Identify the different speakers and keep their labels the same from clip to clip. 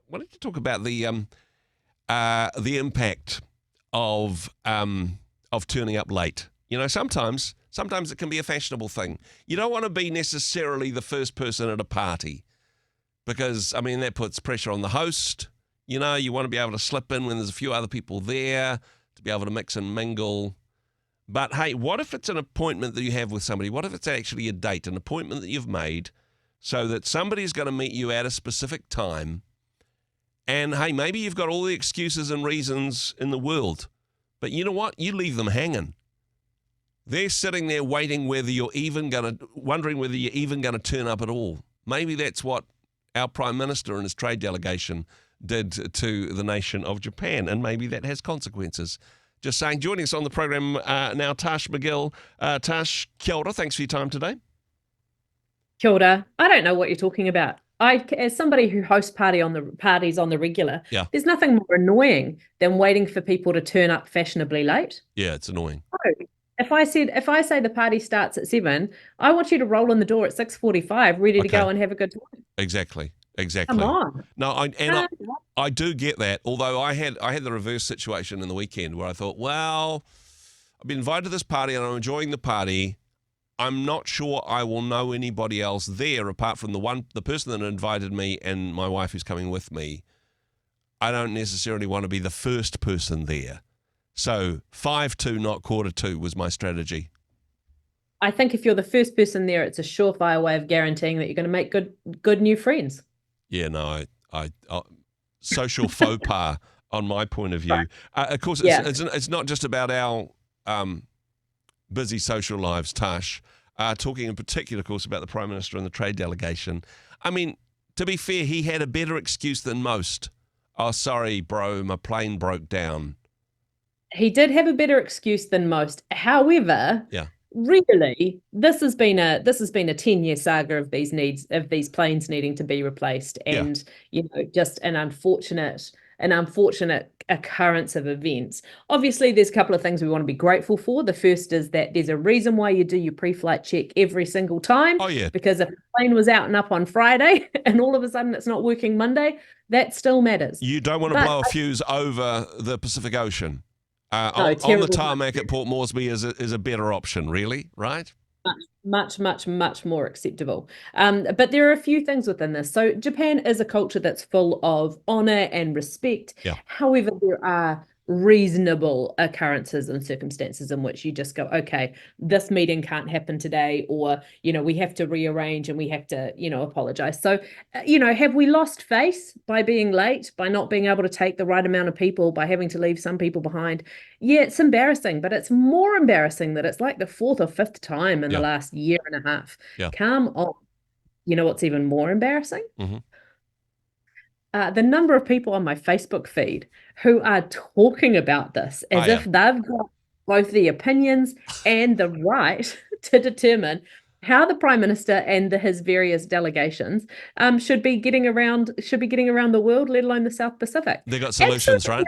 Speaker 1: why don't you talk about the impact of turning up late? You know, sometimes it can be a fashionable thing. You don't want to be necessarily the first person at a party because, I mean, that puts pressure on the host. You know, you want to be able to slip in when there's a few other people there to be able to mix and mingle. But, hey, what if it's an appointment that you have with somebody? What if it's actually a date, an appointment that you've made so that somebody's going to meet you at a specific time? And, hey, maybe you've got all the excuses and reasons in the world. But you know what? You leave them hanging. They're sitting there wondering whether you're even going to turn up at all. Maybe that's what our Prime Minister and his trade delegation did to the nation of Japan, and maybe that has consequences. Just saying. Joining us on the program now, Tash McGill. Tash, kia ora, thanks for your time today.
Speaker 2: Kia ora. I don't know what you're talking about. As somebody who hosts parties on the regular, there's nothing more annoying than waiting for people to turn up fashionably late.
Speaker 1: Yeah, it's annoying.
Speaker 2: So, if I say the party starts at 7, I want you to roll in the door at 6:45, ready to go and have a good time.
Speaker 1: Exactly.
Speaker 2: Come on.
Speaker 1: No, I do get that. Although I had the reverse situation in the weekend where I thought, well, I've been invited to this party and I'm enjoying the party. I'm not sure I will know anybody else there apart from the person that invited me and my wife who's coming with me. I don't necessarily want to be the first person there. So 5-2, not 1/4-2 was my strategy.
Speaker 2: I think if you're the first person there, it's a surefire way of guaranteeing that you're going to make good new friends.
Speaker 1: Yeah, no, I social faux pas on my point of view. Of course, it's not just about our busy social lives, Tash. Talking in particular, of course, about the Prime Minister and the trade delegation. I mean, to be fair, he had a better excuse than most. Oh, sorry, bro, my plane broke down.
Speaker 2: He did have a better excuse than most. However, really, this has been a 10-year saga of these planes needing to be replaced, and just an unfortunate occurrence of events. Obviously, there's a couple of things we want to be grateful for. The first is that there's a reason why you do your pre-flight check every single time.
Speaker 1: Oh, yeah.
Speaker 2: Because if the plane was out and up on Friday and all of a sudden it's not working Monday, that still matters.
Speaker 1: You don't want to blow a fuse over the Pacific Ocean. On the tarmac at Port Moresby is a better option, really, right?
Speaker 2: Much more acceptable. But there are a few things within this. So Japan is a culture that's full of honor and respect.
Speaker 1: Yeah.
Speaker 2: However, there are reasonable occurrences and circumstances in which you just go, okay, this meeting can't happen today, or, we have to rearrange and we have to, apologize. So, have we lost face by being late, by not being able to take the right amount of people, by having to leave some people behind? Yeah, it's embarrassing, but it's more embarrassing that it's like the 4th or 5th time in the last year and a half.
Speaker 1: Yeah.
Speaker 2: Come on. You know what's even more embarrassing?
Speaker 1: Mm-hmm.
Speaker 2: The number of people on my Facebook feed who are talking about this as if they've got both the opinions and the right to determine how the Prime Minister and his various delegations should be getting around the world, let alone the South Pacific.
Speaker 1: They got solutions, right?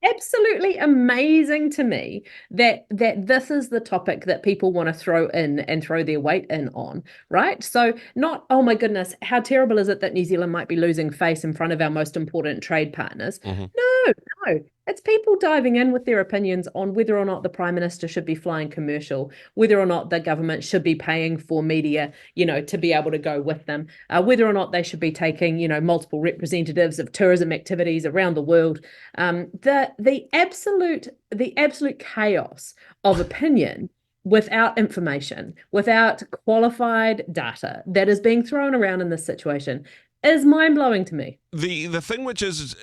Speaker 2: Absolutely amazing to me that this is the topic that people want to throw in and throw their weight in on, right? So not, oh my goodness, how terrible is it that New Zealand might be losing face in front of our most important trade partners?
Speaker 1: Mm-hmm.
Speaker 2: No. It's people diving in with their opinions on whether or not the Prime Minister should be flying commercial, whether or not the government should be paying for media, to be able to go with them, whether or not they should be taking, multiple representatives of tourism activities around the world. The absolute chaos of opinion without information, without qualified data that is being thrown around in this situation is mind-blowing to me.
Speaker 1: The thing which is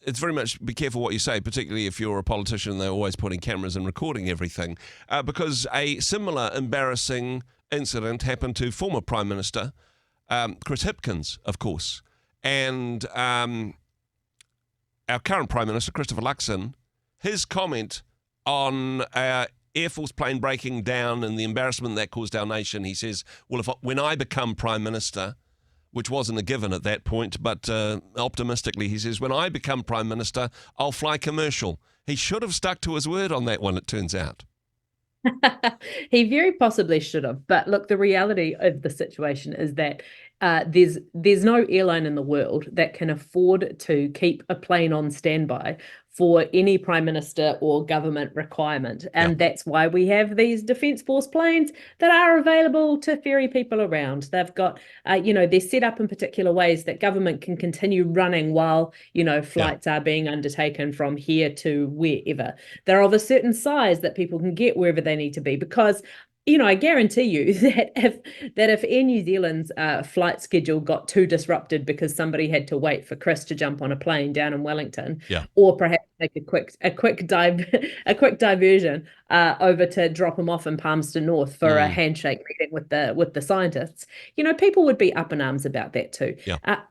Speaker 1: it's very much be careful what you say, particularly if you're a politician and they're always putting cameras and recording everything, because a similar embarrassing incident happened to former Prime Minister Chris Hipkins, of course, and our current Prime Minister, Christopher Luxon, his comment on Air Force plane breaking down and the embarrassment that caused our nation, he says, well, when I become Prime Minister, which wasn't a given at that point, but optimistically, he says, when I become Prime Minister, I'll fly commercial. He should have stuck to his word on that one, it turns out.
Speaker 2: He very possibly should have. But look, the reality of the situation is that There's no airline in the world that can afford to keep a plane on standby for any prime minister or government requirement. And that's why we have these Defence Force planes that are available to ferry people around. They've got, they're set up in particular ways that government can continue running while, flights are being undertaken from here to wherever. They're of a certain size that people can get wherever they need to be, because I guarantee you that if Air New Zealand's flight schedule got too disrupted because somebody had to wait for Chris to jump on a plane down in Wellington, or perhaps make a quick diversion over to drop him off in Palmerston North for a handshake meeting with the scientists, people would be up in arms about that too.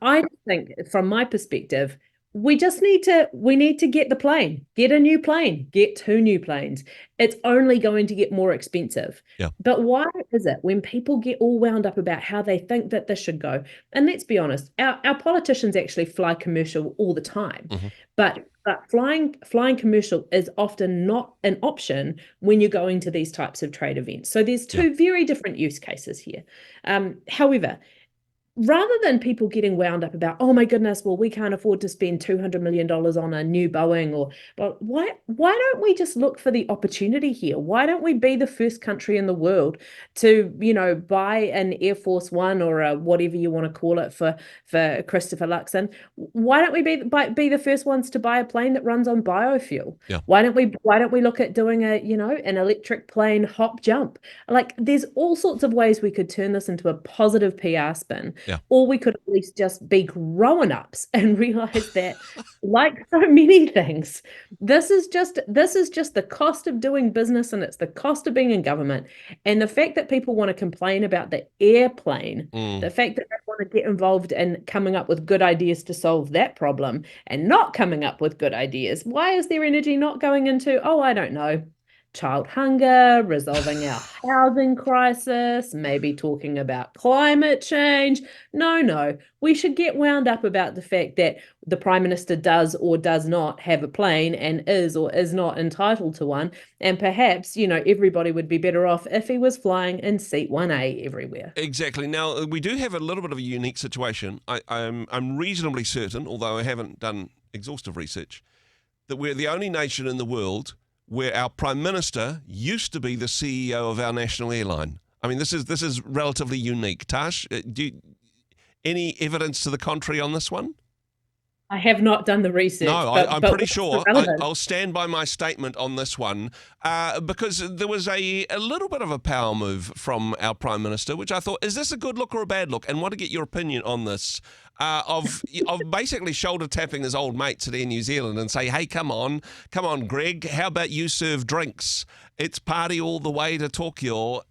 Speaker 2: I think, from my perspective, we need to get a new plane, get 2 new planes. It's only going to get more expensive. But why is it when people get all wound up about how they think that this should go? And let's be honest, our politicians actually fly commercial all the time. But flying commercial is often not an option when you're going to these types of trade events. So there's 2 very different use cases here. However, rather than people getting wound up about, oh my goodness, well, we can't afford to spend $200 million on a new Boeing, but why don't we just look for the opportunity here? Why don't we be the first country in the world to, buy an Air Force One or a whatever you want to call it for Christopher Luxon? Why don't we be the first ones to buy a plane that runs on biofuel? Why don't we look at doing an electric plane hop jump? Like, there's all sorts of ways we could turn this into a positive PR spin. Or we could at least just be grown-ups and realize that, like so many things, this is just the cost of doing business, and it's the cost of being in government. And the fact that people want to complain about the airplane, the fact that they want to get involved in coming up with good ideas to solve that problem and not coming up with good ideas, why is their energy not going into, I don't know, child hunger, resolving our housing crisis, maybe talking about climate change? No. We should get wound up about the fact that the Prime Minister does or does not have a plane and is or is not entitled to one. And perhaps, everybody would be better off if he was flying in seat 1A everywhere.
Speaker 1: Exactly. Now, we do have a little bit of a unique situation. I'm reasonably certain, although I haven't done exhaustive research, that we're the only nation in the world where our Prime Minister used to be the CEO of our national airline. I mean, this is relatively unique. Tash, any evidence to the contrary on this one?
Speaker 2: I have not done the research.
Speaker 1: No, I'm pretty sure. I'll stand by my statement on this one, because there was a little bit of a power move from our Prime Minister, which I thought, is this a good look or a bad look? And want to get your opinion on this, of basically shoulder tapping his old mates at Air New Zealand and say, hey, come on, Greg, how about you serve drinks? It's party all the way to Tokyo.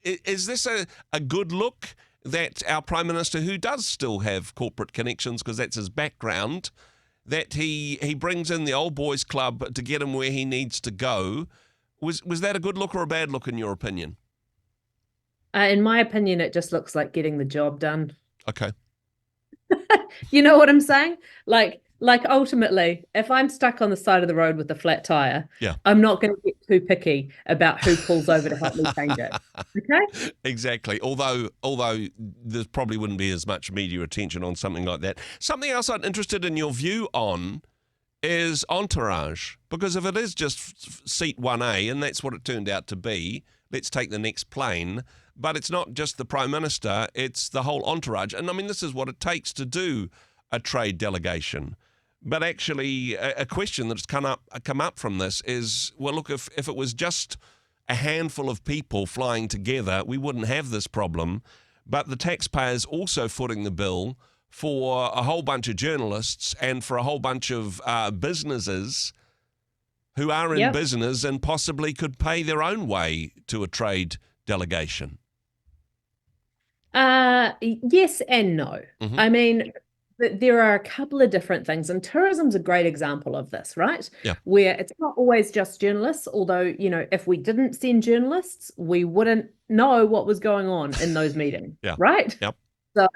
Speaker 1: Is this a good look that our Prime Minister, who does still have corporate connections because that's his background, that he brings in the old boys club to get him where he needs to go? Was that a good look or a bad look in your opinion?
Speaker 2: In my opinion, it just looks like getting the job done.
Speaker 1: Okay.
Speaker 2: You know what I'm saying? Like ultimately, if I'm stuck on the side of the road with a flat tire, I'm not going to get too picky about who pulls over to help me change it. Okay?
Speaker 1: Exactly. Although there probably wouldn't be as much media attention on something like that. Something else I'm interested in your view on is entourage. Because if it is just seat 1A, and that's what it turned out to be, let's take the next plane, but it's not just the Prime Minister, it's the whole entourage. And I mean, this is what it takes to do a trade delegation. But actually, a question that's come up from this is, well, look, if it was just a handful of people flying together, we wouldn't have this problem. But the taxpayers also footing the bill for a whole bunch of journalists and for a whole bunch of businesses who are in business and possibly could pay their own way to a trade delegation.
Speaker 2: Yes and no.
Speaker 1: Mm-hmm.
Speaker 2: I mean, there are a couple of different things, and tourism's a great example of this, right?
Speaker 1: Yeah.
Speaker 2: Where it's not always just journalists, although, if we didn't send journalists, we wouldn't know what was going on in those meetings, right?
Speaker 1: Yep.
Speaker 2: So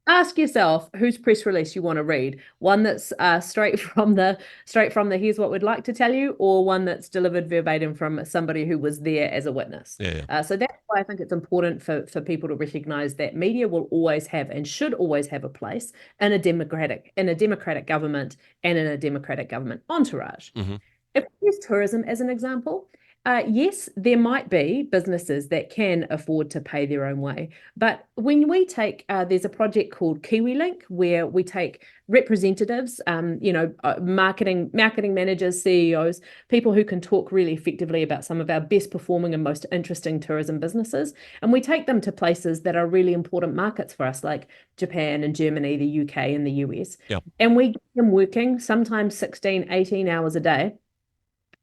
Speaker 2: ask yourself whose press release you want to read. One that's straight from the here's what we'd like to tell you, or one that's delivered verbatim from somebody who was there as a witness.
Speaker 1: Yeah.
Speaker 2: So that's why I think it's important for people to recognize that media will always have and should always have a place in a democratic government and in a democratic government entourage.
Speaker 1: Mm-hmm.
Speaker 2: If we use tourism as an example, yes, there might be businesses that can afford to pay their own way. But when we take, there's a project called KiwiLink where we take representatives, marketing managers, CEOs, people who can talk really effectively about some of our best performing and most interesting tourism businesses. And we take them to places that are really important markets for us, like Japan and Germany, the UK and the US.
Speaker 1: Yep.
Speaker 2: And we get them working sometimes 16, 18 hours a day,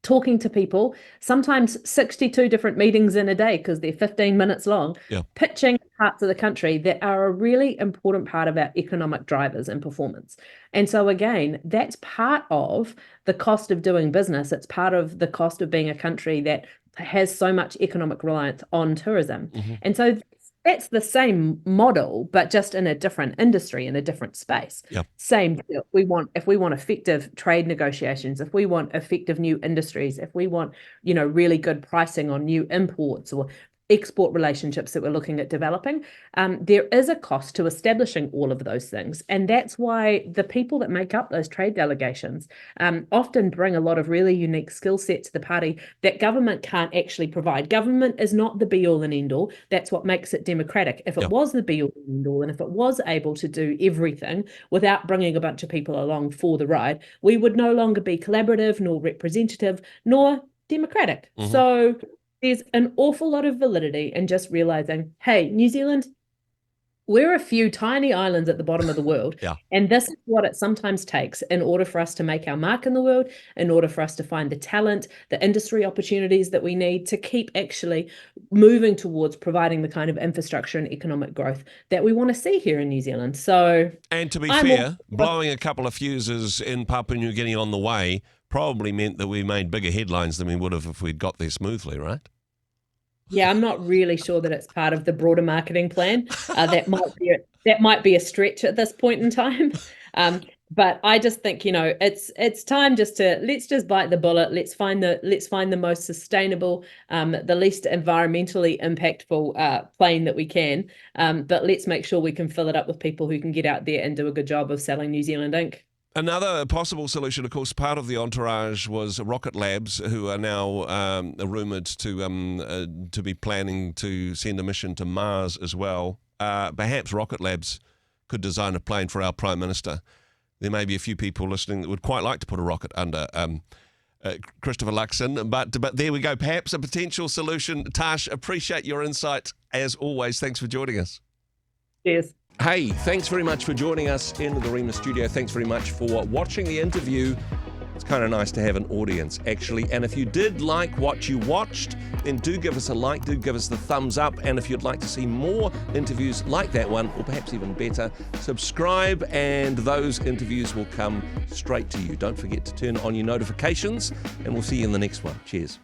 Speaker 2: talking to people, sometimes 62 different meetings in a day because they're 15 minutes long, pitching parts of the country that are a really important part of our economic drivers and performance. And so again, that's part of the cost of doing business. It's part of the cost of being a country that has so much economic reliance on tourism.
Speaker 1: Mm-hmm.
Speaker 2: And so that's the same model, but just in a different industry, in a different space.
Speaker 1: Yep.
Speaker 2: Same deal. If we want effective trade negotiations, if we want effective new industries, if we want, really good pricing on new imports or export relationships that we're looking at developing, there is a cost to establishing all of those things. And that's why the people that make up those trade delegations often bring a lot of really unique skill set to the party that government can't actually provide. Government is not the be all and end all. That's what makes it democratic. If it was the be all and end all, and if it was able to do everything without bringing a bunch of people along for the ride, we would no longer be collaborative, nor representative, nor democratic.
Speaker 1: Mm-hmm.
Speaker 2: So there's an awful lot of validity in just realizing, hey, New Zealand, we're a few tiny islands at the bottom of the world. And this is what it sometimes takes in order for us to make our mark in the world, in order for us to find the talent, the industry opportunities that we need to keep actually moving towards providing the kind of infrastructure and economic growth that we want to see here in New Zealand. So,
Speaker 1: and to be fair, blowing a couple of fuses in Papua New Guinea on the way probably meant that we made bigger headlines than we would have if we'd got there smoothly, right?
Speaker 2: Yeah, I'm not really sure that it's part of the broader marketing plan. That might be a stretch at this point in time. But I just think, it's time let's just bite the bullet. Let's find the most sustainable, the least environmentally impactful plane that we can. But let's make sure we can fill it up with people who can get out there and do a good job of selling New Zealand Inc.
Speaker 1: Another possible solution, of course, part of the entourage was Rocket Labs, who are now rumoured to be planning to send a mission to Mars as well. Perhaps Rocket Labs could design a plane for our Prime Minister. There may be a few people listening that would quite like to put a rocket under Christopher Luxon, but there we go. Perhaps a potential solution. Tash, appreciate your insight as always. Thanks for joining us.
Speaker 2: Cheers.
Speaker 1: Hey, thanks very much for joining us in the Rhema studio. Thanks very much for watching the interview. It's kind of nice to have an audience, actually. And if you did like what you watched, then do give us a like, do give us the thumbs up. And if you'd like to see more interviews like that one, or perhaps even better, subscribe and those interviews will come straight to you. Don't forget to turn on your notifications, and we'll see you in the next one. Cheers.